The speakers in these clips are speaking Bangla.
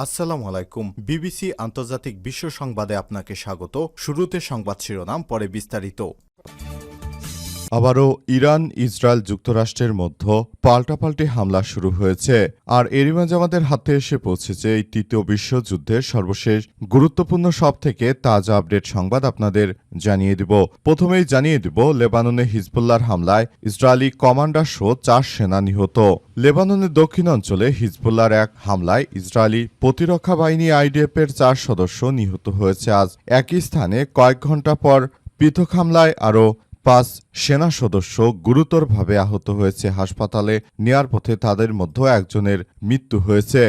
আসসালামু আলাইকুম। বিবিসি আন্তর্জাতিক বিশ্ব সংবাদে আপনাকে স্বাগত। শুরুতে সংবাদ শিরোনাম, পরে বিস্তারিত। আবারও ইরান ইসরায়েল যুক্তরাষ্ট্রের মধ্যে পাল্টাপাল্টি হামলা শুরু হয়েছে। আর এরই মাঝে আমাদের হাতে এসে পৌঁছেছে এই তৃতীয় বিশ্বযুদ্ধের সর্বশেষ গুরুত্বপূর্ণ সব থেকে তাজা আপডেট সংবাদ আপনাদের জানিয়ে দিব। প্রথমেই জানিয়ে দিব, লেবাননে হিজবুল্লাহর হামলায় ইসরায়েলি কমান্ডার সহ 4 সেনা নিহত। লেবাননের দক্ষিণ অঞ্চলে হিজবুল্লাহর এক হামলায় ইসরায়েলি প্রতিরক্ষা বাহিনী আইডিএফ এর 4 সদস্য নিহত হয়েছে। আজ একই স্থানে কয়েক ঘণ্টা পর পৃথক হামলায় আরও 5 সেনা সদস্য গুরুতরভাবে আহত হয়েছে। হাসপাতালে নেয়ার পথে তাদের মধ্যে একজনের মৃত্যু হয়েছে।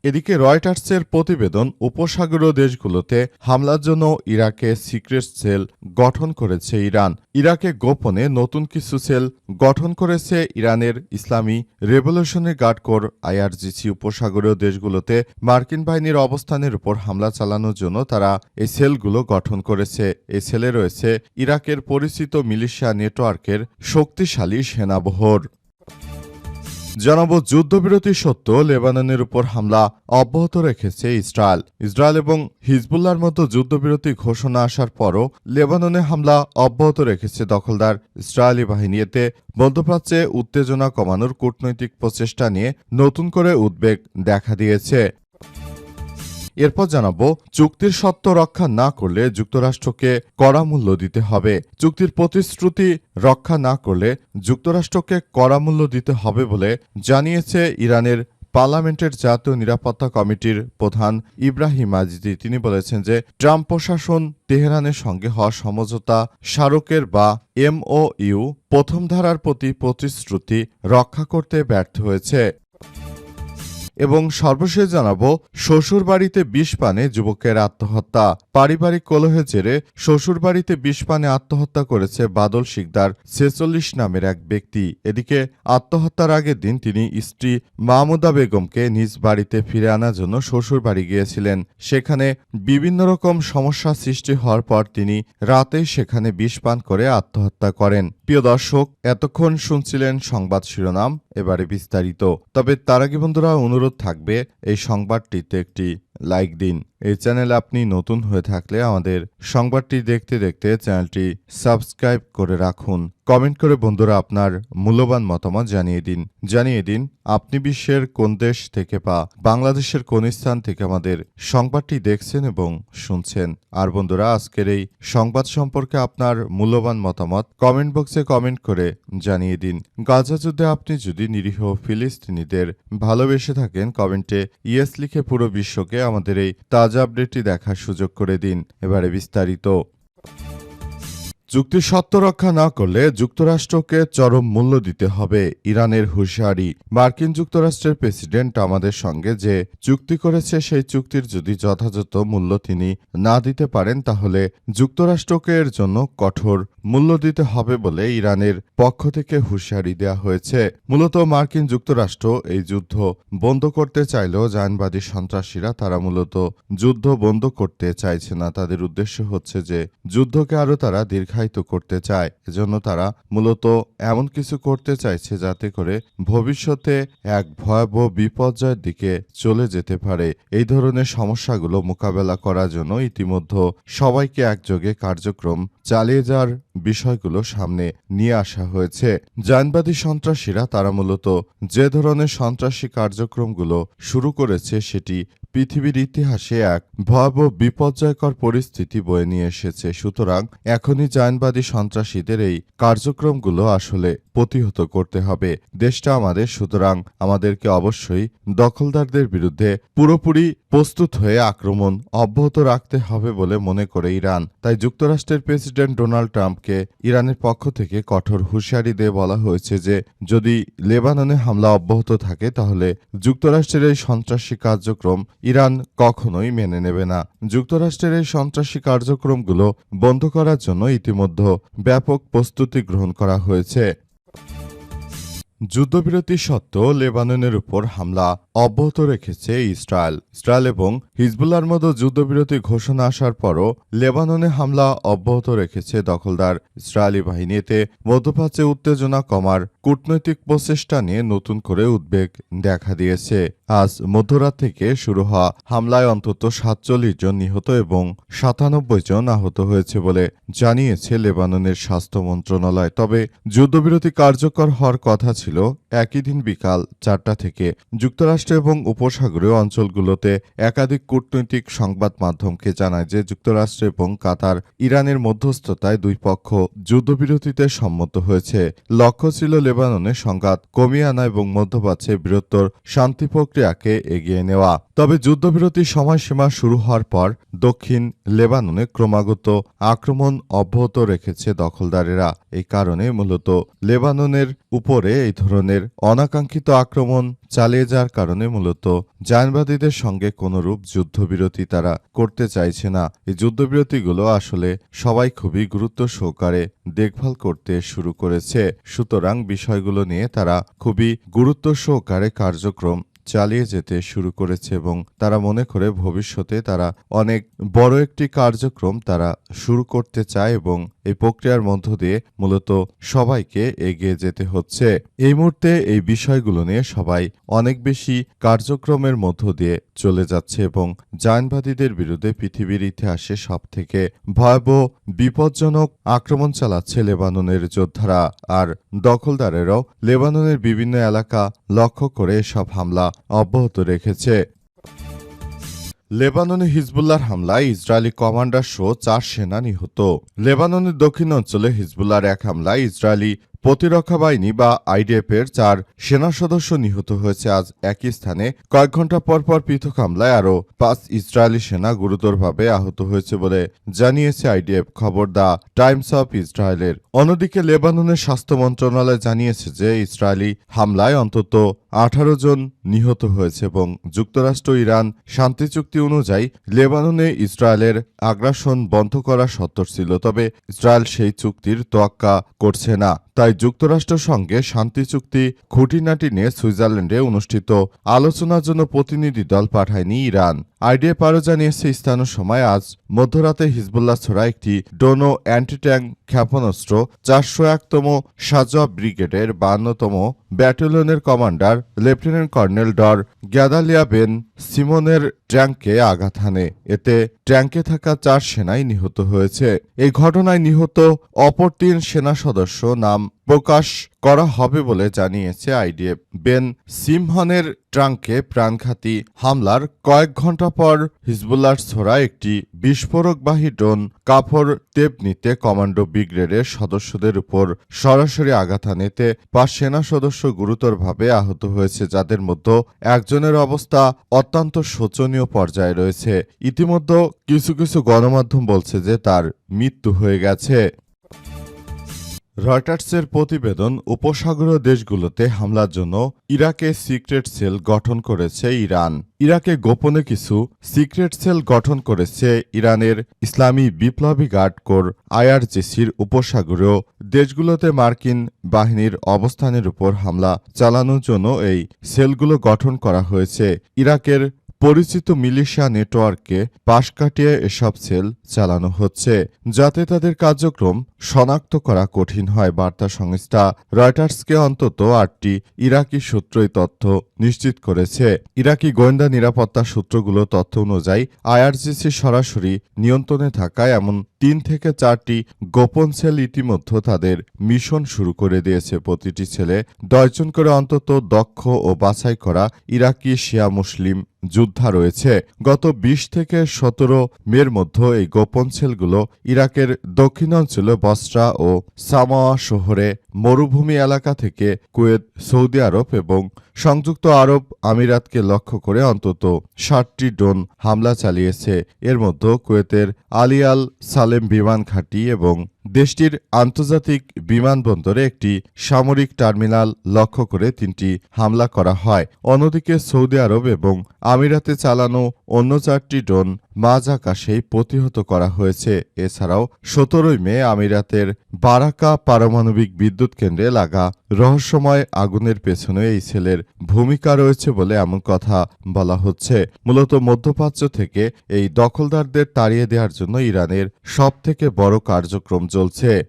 এদিকে রয়টার্সের প্রতিবেদন, উপসাগরীয় দেশগুলোতে হামলার জন্য ইরাকে সিক্রেট সেল গঠন করেছে ইরান। ইরাকে গোপনে নতুন কিছু সেল গঠন করেছে ইরানের ইসলামী রেভলিউশনারি গার্ড কোর আইআরজিসি। উপসাগরীয় দেশগুলোতে মার্কিন বাহিনীর অবস্থানের উপর হামলা চালানোর জন্য তারা এই সেলগুলো গঠন করেছে। এই সেলে রয়েছে ইরাকের পরিচিত মিলিশিয়া নেটওয়ার্কের শক্তিশালী সেনাবহর। জানাবো, যুদ্ধবিরতি সত্ত্বেও লেবাননের উপর হামলা অব্যাহত রেখেছে ইসরায়েল। ইসরায়েল এবং হিজবুল্লাহর মতো যুদ্ধবিরতি ঘোষণা আসার পরও লেবাননে হামলা অব্যাহত রেখেছে দখলদার ইসরায়েলি বাহিনী। এতে মধ্যপ্রাচ্যে উত্তেজনা কমানোর কূটনৈতিক প্রচেষ্টা নিয়ে নতুন করে উদ্বেগ দেখা দিয়েছে। এরপর জানাবো, চুক্তির শর্ত রক্ষা না করলে যুক্তরাষ্ট্রকে কড়া মূল্য দিতে হবে। চুক্তির প্রতিশ্রুতি রক্ষা না করলে যুক্তরাষ্ট্রকে কড়া মূল্য দিতে হবে বলে জানিয়েছে ইরানের পার্লামেন্টের জাতীয় নিরাপত্তা কমিটির প্রধান ইব্রাহিম আজিজি। তিনি বলেছেন যে ট্রাম্প প্রশাসন তেহরানের সঙ্গে হওয়া সমঝোতা স্মারকের বা এমওইউ প্রথম ধারার প্রতি প্রতিশ্রুতি রক্ষা করতে ব্যর্থ হয়েছে। এবং সর্বশেষ জানাবো, শ্বশুরবাড়িতে বিষ পানে যুবকের আত্মহত্যা। পারিবারিক কলহের জেরে শ্বশুরবাড়িতে বিষ পানে আত্মহত্যা করেছে বাদল শিকদার 46 নামের এক ব্যক্তি। এদিকে আত্মহত্যার আগের দিন তিনি স্ত্রী মাহমুদা বেগমকে নিজ বাড়িতে ফিরে আনার জন্য শ্বশুরবাড়ি গিয়েছিলেন। সেখানে বিভিন্ন রকম সমস্যা সৃষ্টি হওয়ার পর তিনি রাতেই সেখানে বিষ পান করে আত্মহত্যা করেন। প্রিয় দর্শক, এতক্ষণ শুনছিলেন সংবাদ শিরোনাম, এবারে বিস্তারিত। তবে তার আগে বন্ধুরা, অনুরোধ থাকবে এই সংবাদটিতে একটি লাইক দিন। এই চ্যানেলে আপনি নতুন হয়ে থাকলে আমাদের সংবাদটি দেখতে দেখতে চ্যানেলটি সাবস্ক্রাইব করে রাখুন। কমেন্ট করে বন্ধুরা আপনার মূল্যবান মতামত জানিয়ে দিন আপনি বিশ্বের কোন দেশ থেকে বা বাংলাদেশের কোন স্থান থেকে আমাদের সংবাদটি দেখছেন এবং শুনছেন। আর বন্ধুরা, আজকের এই সংবাদ সম্পর্কে আপনার মূল্যবান মতামত কমেন্ট বক্সে কমেন্ট করে জানিয়ে দিন। গাজা যুদ্ধে আপনি যদি নিরীহ ফিলিস্তিনিদের ভালোবেসে থাকেন, কমেন্টে ইয়েস লিখে পুরো বিশ্বকে আমাদের এই তাজা আপডেটটি দেখার সুযোগ করে দিন। এবারে বিস্তারিত। চুক্তির শর্ত রক্ষা না করলে যুক্তরাষ্ট্রকে চরম মূল্য দিতে হবে, ইরানের হুঁশিয়ারি। মার্কিন যুক্তরাষ্ট্রের প্রেসিডেন্ট আমাদের সঙ্গে যে চুক্তি করেছে সেই চুক্তির যদি যথাযথ মূল্য তিনি না দিতে পারেন, তাহলে যুক্তরাষ্ট্রকে এর জন্য কঠোর মূল্য দিতে হবে বলে ইরানের পক্ষ থেকে হুঁশিয়ারি দেওয়া হয়েছে। মূলত মার্কিন যুক্তরাষ্ট্র এই যুদ্ধ বন্ধ করতে চাইলেও জায়নবাদী সন্ত্রাসীরা তারা মূলত যুদ্ধ বন্ধ করতে চাইছে না। তাদের উদ্দেশ্য হচ্ছে যে যুদ্ধকে আরও তারা দীর্ঘায়িত করতে চায়। এজন্য তারা মূলত এমন কিছু করতে চাইছে যাতে করে ভবিষ্যতে এক ভয়াবহ বিপর্যয়ের দিকে চলে যেতে পারে। এই ধরনের সমস্যাগুলো মোকাবেলা করার জন্য ইতিমধ্যে সবাইকে একযোগে কার্যক্রম চালিয়ে যাওয়ার বিষয়গুলো সামনে নিয়ে আসা হয়েছে। জায়নবাদী সন্ত্রাসীরা তারা মূলত যে ধরনের সন্ত্রাসী কার্যক্রমগুলো শুরু করেছে সেটি পৃথিবীর ইতিহাসে এক ভয়াবহ বিপর্যয়কর পরিস্থিতি বয়ে নিয়ে এসেছে। সুতরাং এখনই জায়নবাদী সন্ত্রাসীদের এই কার্যক্রমগুলো আসলে প্রতিহত করতে হবে। দেশটা আমাদের, সুতরাং আমাদেরকে অবশ্যই দখলদারদের বিরুদ্ধে পুরোপুরি প্রস্তুত হয়ে আক্রমণ অব্যাহত রাখতে হবে বলে মনে করে ইরান। তাই যুক্তরাষ্ট্রের প্রেসিডেন্ট ডোনাল্ড ট্রাম্পকে ইরানের পক্ষ থেকে কঠোর হুঁশিয়ারি দিয়ে বলা হয়েছে যে যদি লেবাননে হামলা অব্যাহত থাকে তাহলে যুক্তরাষ্ট্রের এই সন্ত্রাসী কার্যক্রম ইরান কখনোই মেনে নেবে না। যুক্তরাষ্ট্রের এই সন্ত্রাসী কার্যক্রমগুলো বন্ধ করার জন্য ইতিমধ্যে ব্যাপক প্রস্তুতি গ্রহণ করা হয়েছে। যুদ্ধবিরতি সত্ত্বেও লেবাননের উপর হামলা অব্যাহত রেখেছে ইসরায়েল এবং হিজবুল্লাহর মতো যুদ্ধবিরতি ঘোষণা আসার পরও লেবাননে হামলা অব্যাহত রেখেছে দখলদার ইসরায়েলি বাহিনী। এতে মধ্যপ্রাচ্যে উত্তেজনা কমার কূটনৈতিক প্রচেষ্টা নিয়ে নতুন করে উদ্বেগ দেখা দিয়েছে। আজ মধ্যরাত থেকে শুরু হওয়া হামলায় অন্তত ৪৭ জন নিহত এবং ৯৭ জন আহত হয়েছে বলে জানিয়েছে লেবাননের স্বাস্থ্য মন্ত্রণালয়। তবে যুদ্ধবিরতি কার্যকর হওয়ার কথা ছিল একই দিন বিকাল ৪টা থেকে। যুক্তরাষ্ট্র এবং উপসাগরীয় অঞ্চলগুলোতে একাধিক কূটনৈতিক সংবাদ মাধ্যমকে জানায় যে যুক্তরাষ্ট্র এবং কাতার ইরানের মধ্যস্থতায় দুই পক্ষ যুদ্ধবিরতিতে সম্মত হয়েছে। লক্ষ্য ছিল লেবাননে সংঘাত কমিয়ে আনা এবং মধ্যপ্রাচ্যে বৃহত্তর শান্তি প্রক্রিয়াকে এগিয়ে নেওয়া। তবে যুদ্ধবিরতির সময়সীমা শুরু হওয়ার পর দক্ষিণ লেবাননে ক্রমাগত আক্রমণ অব্যাহত রেখেছে দখলদারেরা। এই কারণে মূলত লেবাননের উপরে এই ধরনের অনাকাঙ্ক্ষিত আক্রমণ চালিয়ে যাওয়ার কারণে মূলত জায়নবাদীদের সঙ্গে কোনরূপ যুদ্ধবিরতি তারা করতে চাইছে না। এই যুদ্ধবিরতিগুলো আসলে সবাই খুবই গুরুত্ব সহকারে দেখভাল করতে শুরু করেছে। সুতরাং বিষয়গুলো নিয়ে তারা খুবই গুরুত্ব সহকারে কার্যক্রম চালিয়ে যেতে শুরু করেছে এবং তারা মনে করে ভবিষ্যতে তারা অনেক বড় একটি কার্যক্রম তারা শুরু করতে চায় এবং এই প্রক্রিয়ার মধ্য দিয়ে মূলত সবাইকে এগিয়ে যেতে হচ্ছে। এই মুহূর্তে এই বিষয়গুলো নিয়ে সবাই অনেক বেশি কার্যক্রমের মধ্য দিয়ে চলে যাচ্ছে এবং জায়নবাদীদের বিরুদ্ধে পৃথিবীর ইতিহাসে সবথেকে ভয়াবহ বিপজ্জনক আক্রমণ চালাচ্ছে লেবাননের যোদ্ধারা। আর দখলদারেরাও লেবাননের বিভিন্ন এলাকা লক্ষ্য করে এসব হামলা অব্যাহত রেখেছে। লেবাননে হিজবুল্লাহর হামলায় ইসরায়েলি কমান্ডার সহ ৪ সেনা নিহত। লেবাননের দক্ষিণ অঞ্চলে হিজবুল্লাহর এক হামলায় ইসরায়েলি প্রতিরক্ষা বাহিনী বা আইডিএফের ৪ সেনা সদস্য নিহত হয়েছে। আজ একই স্থানে কয়েক ঘণ্টা পর পর পৃথক হামলায় আরও ৫ ইসরায়েলি সেনা গুরুতরভাবে আহত হয়েছে বলে জানিয়েছে আইডিএফ। খবর দ্য টাইমস অফ ইসরায়েলের। অন্যদিকে লেবাননের স্বাস্থ্য মন্ত্রণালয় জানিয়েছে যে ইসরায়েলি হামলায় অন্তত ১৮ জন নিহত হয়েছে এবং যুক্তরাষ্ট্র ইরান শান্তি চুক্তি অনুযায়ী লেবাননে ইসরায়েলের আগ্রাসন বন্ধ করা শর্ত ছিল। তবে ইসরায়েল সেই চুক্তির তোয়াক্কা করছে না। তাই যুক্তরাষ্ট্রের সঙ্গে শান্তি চুক্তি খুঁটিনাটি নিয়ে সুইজারল্যান্ডে অনুষ্ঠিত আলোচনার জন্য প্রতিনিধি দল পাঠায়নি ইরান। আইডিএফ আরও জানিয়েছে স্থানীয় সময় আজ মধ্যরাতে হিজবুল্লাহ ছোড়া একটি ড্রোন অ্যান্টি ট্যাঙ্ক ক্ষেপণাস্ত্র ৪০১তম সাজোয়া ব্রিগেডের ৫২তম ব্যাটালিয়নের কমান্ডার লেফটেন্যান্ট কর্নেল ডর গ্যাদালিয়া বেন সিমনের ট্যাঙ্কে আঘাত হানে। এতে ট্যাঙ্কে থাকা ৪ সেনাই নিহত হয়েছে। এই ঘটনায় নিহত অপর ৩ সেনা সদস্য নাম প্রকাশ করা হবে বলে জানিয়েছে আইডিএফ। বেন সিমহনের ট্রাঙ্কে প্রাণঘাতী হামলার কয়েক ঘণ্টা পর হিজবুল্লাহর ছোড়া একটি বিস্ফোরকবাহী ড্রোন কাফর তেবনিতে কমান্ডো ব্রিগেডের সদস্যদের উপর সরাসরি আঘাত হানে। এতে ৫ সেনা সদস্য গুরুতরভাবে আহত হয়েছে, যাদের মধ্যে একজনের অবস্থা অত্যন্ত শোচনীয় পর্যায়ে রয়েছে। ইতিমধ্যে কিছু কিছু গণমাধ্যম বলছে যে তার মৃত্যু হয়ে গেছে। রয়টার্সের প্রতিবেদন, উপসাগরীয় দেশগুলোতে হামলার জন্য ইরাকে সিক্রেট সেল গঠন করেছে ইরান। ইরাকে গোপনে কিছু সিক্রেট সেল গঠন করেছে ইরানের ইসলামী বিপ্লবী গার্ড কোর আইআরজিসির। উপসাগরীয় দেশগুলোতে মার্কিন বাহিনীর অবস্থানের উপর হামলা চালানোর জন্য এই সেলগুলো গঠন করা হয়েছে। ইরাকের পরিচিত মিলিশিয়া নেটওয়ার্ককে পাশ কাটিয়ে এসব সেল চালানো হচ্ছে যাতে তাদের কার্যক্রম শনাক্ত করা কঠিন হয়। বার্তা সংস্থা রয়টার্সকে অন্তত ৮টি ইরাকি সূত্রই তথ্য নিশ্চিত করেছে। ইরাকি গোয়েন্দা নিরাপত্তা সূত্রগুলো তথ্য অনুযায়ী আইআরজিসি সরাসরি নিয়ন্ত্রণে থাকায় এমন ৩ থেকে ৪টি গোপন সেল ইতিমধ্যে তাদের মিশন শুরু করে দিয়েছে। প্রতিটি ছেলে ১০ জন করে অন্তত দক্ষ ও বাছাই করা ইরাকি শিয়া মুসলিম যোদ্ধা রয়েছে। গত ২০ থেকে ১৭ মের মধ্যে এই গোপন সেলগুলো ইরাকের দক্ষিণাঞ্চলে বসরা ও সামাওয়া শহরে মরুভূমি এলাকা থেকে কুয়েত, সৌদি আরব এবং সংযুক্ত আরব আমিরাতকে লক্ষ্য করে অন্তত ৬০টি ড্রোন হামলা চালিয়েছে। এর মধ্যে কুয়েতের আলী আল সালেম বিমান ঘাঁটি এবং দেশটির আন্তর্জাতিক বিমানবন্দরে একটি সামরিক টার্মিনাল লক্ষ্য করে ৩টি হামলা করা হয়। অন্যদিকে সৌদি আরব এবং আমিরাতে চালানো অন্য ৪টি ড্রোন মাঝ আকাশেই প্রতিহত করা হয়েছে। এছাড়াও ১৭ মে আমিরাতের বারাকা পারমাণবিক বিদ্যুৎ কেন্দ্রে লাগা রহস্যময় আগুনের পেছনে এই সেলের ভূমিকা রয়েছে বলে এমন কথা বলা হচ্ছে। মূলত মধ্যপ্রাচ্য থেকে এই দখলদারদের তাড়িয়ে দেওয়ার জন্য ইরানের সবথেকে বড় কার্যক্রম চলছে।